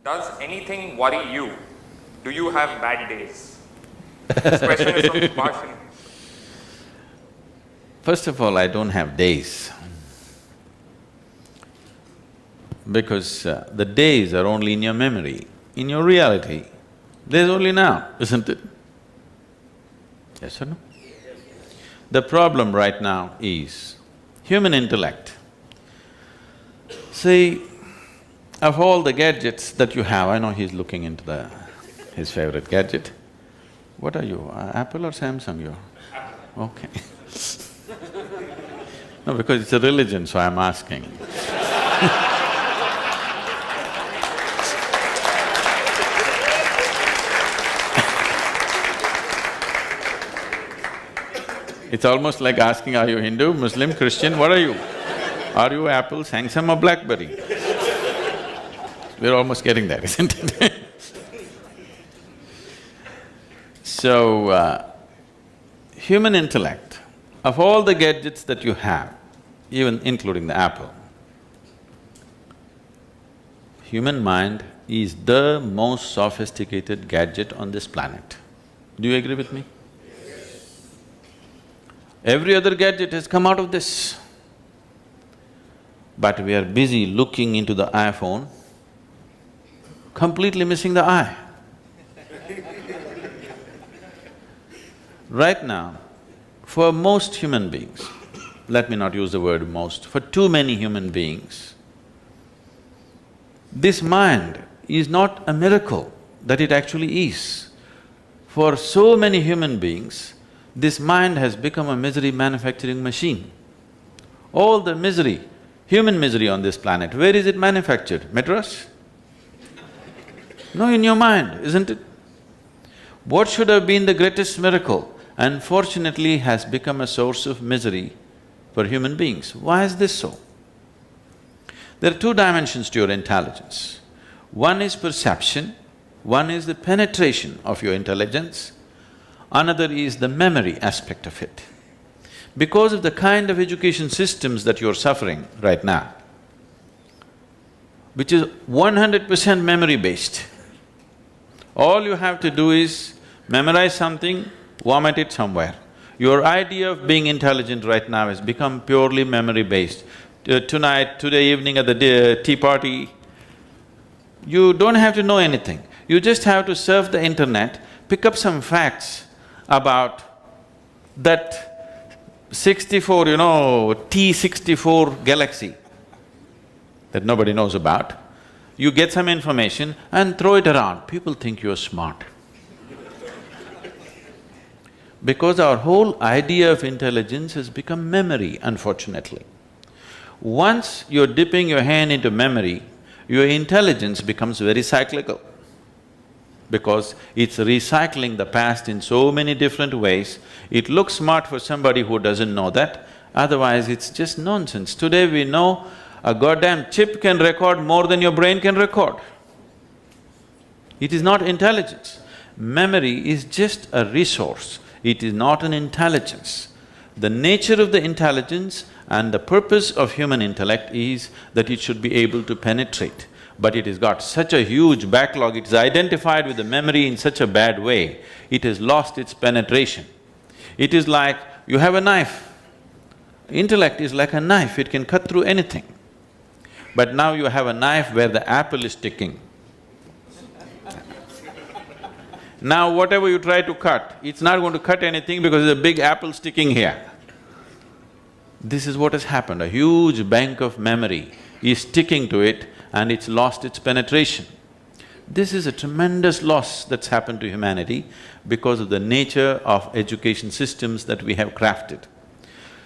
Does anything worry you? Do you have bad days? This question is from Subhashin. First of all, I don't have days. Because the days are only in your memory. In your reality, there's only now, isn't it? Yes or no? The problem right now is human intellect. See, of all the gadgets that you have, I know he's looking into his favorite gadget. What are you, Apple or Samsung you're? Apple. Okay. No, because it's a religion, so I'm asking. It's almost like asking, are you Hindu, Muslim, Christian, what are you? Are you Apple, Samsung or BlackBerry? We're almost getting there, isn't it? So, human intellect, of all the gadgets that you have, even including the Apple, human mind is the most sophisticated gadget on this planet. Do you agree with me? Every other gadget has come out of this. But we are busy looking into the iPhone, completely missing the eye. Right now, for most human beings, let me not use the word most, for too many human beings, this mind is not a miracle that it actually is. For so many human beings, this mind has become a misery manufacturing machine. All the misery, human misery on this planet, where is it manufactured? Madras? No, in your mind, isn't it? What should have been the greatest miracle, unfortunately has become a source of misery for human beings. Why is this so? There are two dimensions to your intelligence. One is perception, one is the penetration of your intelligence, another is the memory aspect of it. Because of the kind of education systems that you're suffering right now, which is 100% memory-based, all you have to do is memorize something, vomit it somewhere. Your idea of being intelligent right now has become purely memory-based. Today evening at the tea party, you don't have to know anything. You just have to surf the internet, pick up some facts about that 64, T64 galaxy that nobody knows about. You get some information and throw it around, people think you're smart. Because our whole idea of intelligence has become memory, unfortunately. Once you're dipping your hand into memory, your intelligence becomes very cyclical. Because it's recycling the past in so many different ways, it looks smart for somebody who doesn't know that, otherwise it's just nonsense. Today we know a goddamn chip can record more than your brain can record. It is not intelligence. Memory is just a resource, it is not an intelligence. The nature of the intelligence and the purpose of human intellect is that it should be able to penetrate. But it has got such a huge backlog, it is identified with the memory in such a bad way, it has lost its penetration. It is like you have a knife. Intellect is like a knife, it can cut through anything. But now you have a knife where the apple is sticking. Now whatever you try to cut, it's not going to cut anything because there's a big apple sticking here. This is what has happened, a huge bank of memory is sticking to it and it's lost its penetration. This is a tremendous loss that's happened to humanity because of the nature of education systems that we have crafted.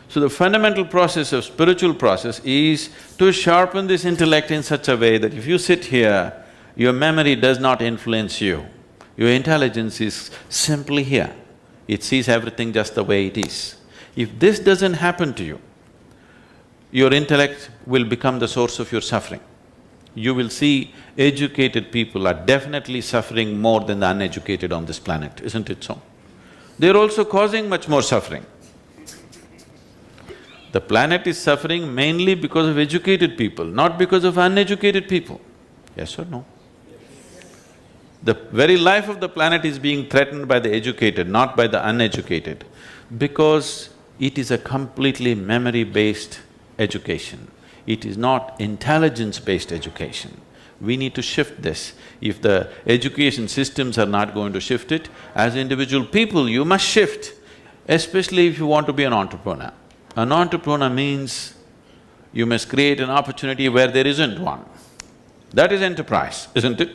So the fundamental process of spiritual process is to sharpen this intellect in such a way that if you sit here, your memory does not influence you. Your intelligence is simply here, it sees everything just the way it is. If this doesn't happen to you, your intellect will become the source of your suffering. You will see educated people are definitely suffering more than the uneducated on this planet, isn't it so? They're also causing much more suffering. The planet is suffering mainly because of educated people, not because of uneducated people. Yes or no? The very life of the planet is being threatened by the educated, not by the uneducated, because it is a completely memory-based education. It is not intelligence-based education. We need to shift this. If the education systems are not going to shift it, as individual people, you must shift, especially if you want to be an entrepreneur. An entrepreneur means you must create an opportunity where there isn't one. That is enterprise, isn't it?